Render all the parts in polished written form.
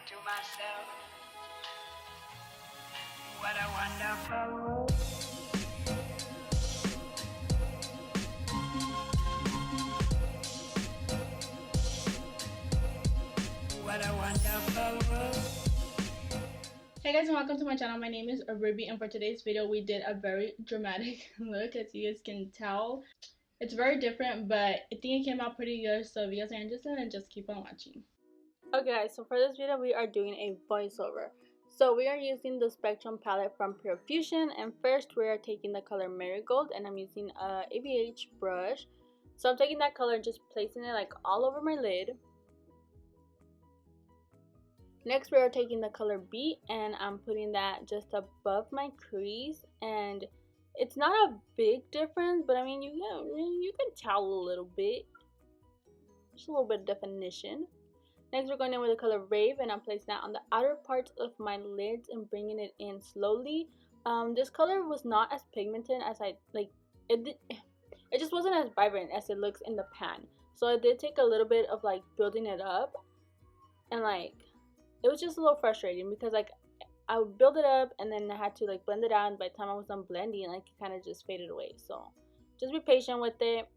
to myself, what a wonderful world. What a wonderful world. Hey guys, and welcome to my channel. My name is Ruby, and for today's video we did a very dramatic look. As you guys can tell, it's very different, but I think it came out pretty good. So if you guys are interested, then just keep on watching. Okay guys, so for this video we are doing a voiceover. So we are using the Spectrum palette from Pure Fusion, and first we are taking the color Marigold, and I'm using a ABH brush. So I'm taking that color and just placing it like all over my lid. Next we are taking the color B, and I'm putting that just above my crease, and it's not a big difference, but I mean you can tell a little bit, just a little bit of definition. Next we're going in with the color Rave, and I'm placing that on the outer parts of my lids and bringing it in slowly. This color was not as pigmented as I like. It just wasn't as vibrant as it looks in the pan, so it did take a little bit of like building it up, and like it was just a little frustrating because like I would build it up and then I had to like blend it out, and by the time I was done blending, like it kind of just faded away. So just be patient with it.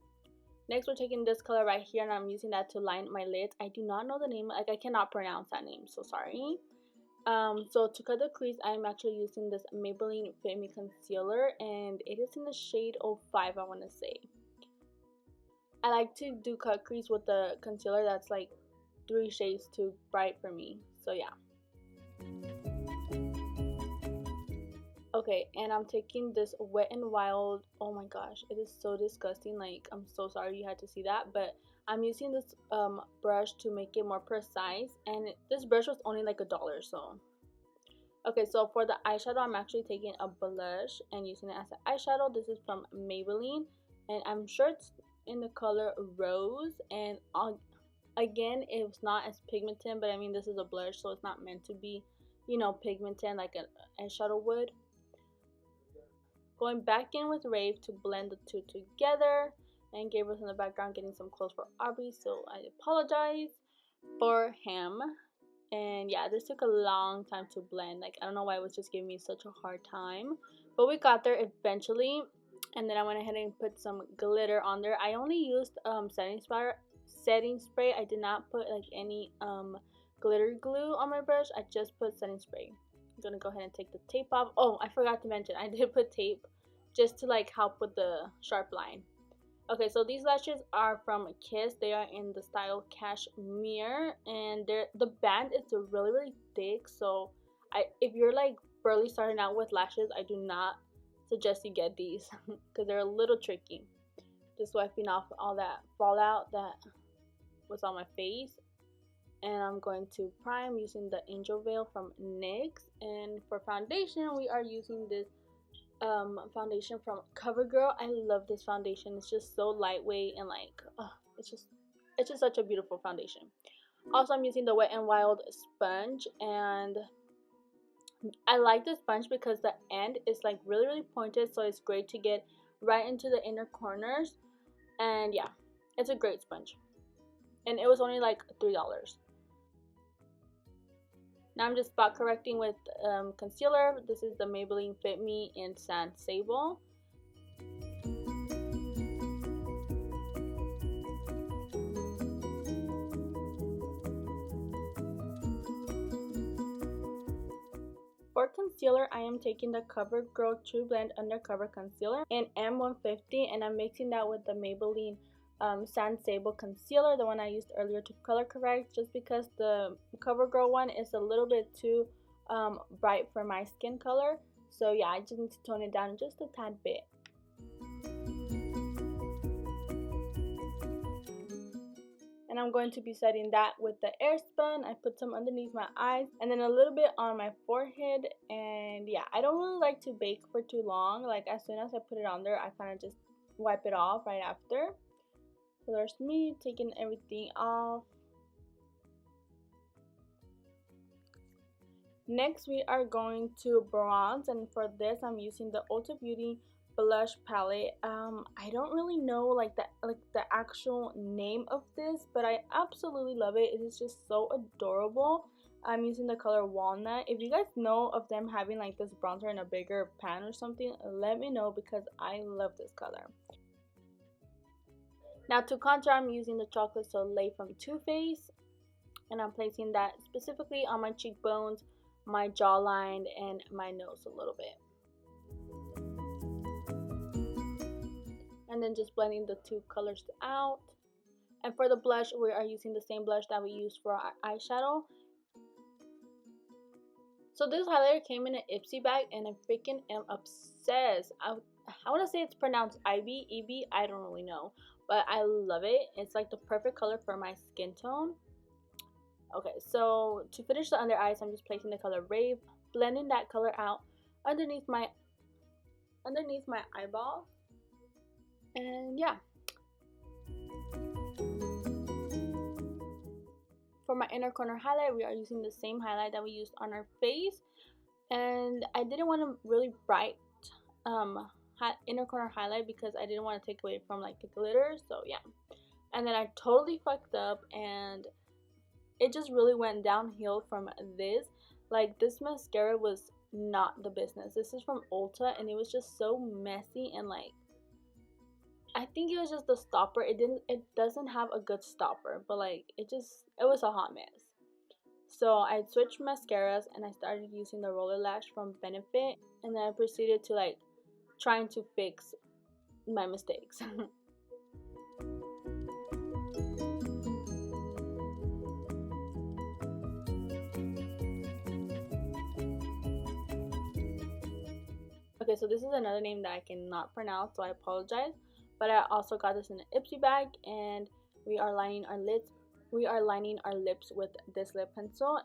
Next we're taking this color right here, and I'm using that to line my lids. I do not know the name, like I cannot pronounce that name, so sorry. So to cut the crease, I'm actually using this Maybelline Fit Me concealer, and it is in the shade 05, I want to say. I like to do cut crease with the concealer that's like 3 shades too bright for me, so yeah. Okay, and I'm taking this Wet n Wild. Oh my gosh, it is so disgusting. Like, I'm so sorry you had to see that, but I'm using this brush to make it more precise, and this brush was only like $1. So okay, so for the eyeshadow, I'm actually taking a blush and using it as an eyeshadow. This is from Maybelline, and I'm sure it's in the color Rose, and again, it was not as pigmented, but I mean this is a blush, so it's not meant to be, you know, pigmented like an eyeshadow would. Going back in with Rave to blend the two together, and Gabriel's in the background getting some clothes for Aubrey, so I apologize for him. And yeah, this took a long time to blend. Like, I don't know why it was just giving me such a hard time, but we got there eventually. And then I went ahead and put some glitter on there. I only used setting spray. I did not put like any glitter glue on my brush. I just put setting spray. I'm gonna go ahead and take the tape off. Oh, I forgot to mention, I did put tape just to like help with the sharp line. Okay, so these lashes are from Kiss. They are in the style Cashmere, and the band is really thick. So if you're like barely starting out with lashes, I do not suggest you get these because they're a little tricky. Just wiping off all that fallout that was on my face. And I'm going to prime using the Angel Veil from NYX. And for foundation, we are using this foundation from CoverGirl. I love this foundation. It's just so lightweight, and like it's just such a beautiful foundation. Also, I'm using the Wet n Wild sponge, and I like this sponge because the end is like really pointed, so it's great to get right into the inner corners. And yeah, it's a great sponge, and it was only like $3. Now I'm just spot correcting with concealer. This is the Maybelline Fit Me in Sand Sable. For concealer, I am taking the CoverGirl True Blend Undercover Concealer in M150, and I'm mixing that with the Maybelline Sand Sable Concealer, the one I used earlier to color correct, just because the CoverGirl one is a little bit too bright for my skin color. So yeah, I just need to tone it down just a tad bit. And I'm going to be setting that with the Airspun. I put some underneath my eyes and then a little bit on my forehead. And yeah, I don't really like to bake for too long. Like, as soon as I put it on there, I kind of just wipe it off right after. So there's me taking everything off. Next, we are going to bronze, and for this I'm using the Ulta Beauty blush palette. I don't really know like the actual name of this, but I absolutely love it. It is just so adorable. I'm using the color Walnut. If you guys know of them having like this bronzer in a bigger pan or something, let me know because I love this color. Now to contour, I'm using the Chocolate Soleil from Too Faced, and I'm placing that specifically on my cheekbones, my jawline, and my nose a little bit. And then just blending the two colors out. And for the blush, we are using the same blush that we used for our eyeshadow. So this highlighter came in an Ipsy bag, and I freaking am obsessed. I want to say it's pronounced Ivy, EB, I don't really know. But I love it. It's like the perfect color for my skin tone. Okay, so to finish the under eyes, I'm just placing the color Rave, blending that color out underneath my eyeball. And yeah. For my inner corner highlight, we are using the same highlight that we used on our face. And I didn't want a really bright inner corner highlight because I didn't want to take away from like the glitter. So yeah. And then I totally fucked up, and it just really went downhill from this. Like, this mascara was not the business. This is from Ulta, and it was just so messy, and like, I think it was just the stopper. It doesn't have a good stopper, but like, it was a hot mess. So I switched mascaras, and I started using the Roller Lash from Benefit, and then I proceeded to like trying to fix my mistakes. Okay, so this is another name that I cannot pronounce, so I apologize. But I also got this in an Ipsy bag, and we are lining our lips. We are lining our lips with this lip pencil.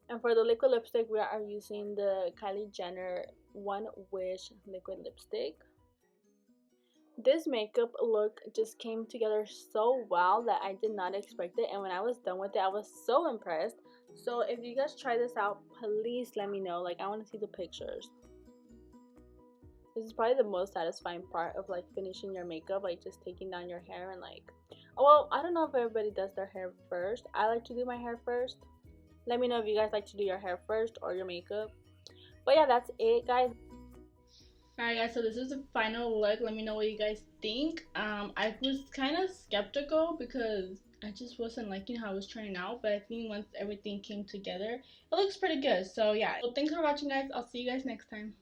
And for the liquid lipstick, we are using the Kylie Jenner One Wish liquid lipstick. This makeup look just came together so well that I did not expect it, and when I was done with it, I was so impressed. So if you guys try this out, please let me know. Like, I want to see the pictures. This is probably the most satisfying part of like finishing your makeup, like just taking down your hair and like, well, I don't know if everybody does their hair first. I like to do my hair first. Let me know if you guys like to do your hair first or your makeup. But yeah, that's it, guys. Alright guys, so this is the final look. Let me know what you guys think. I was kind of skeptical because I just wasn't liking how it was turning out, but I think once everything came together, it looks pretty good. So yeah, so thanks for watching, guys. I'll see you guys next time.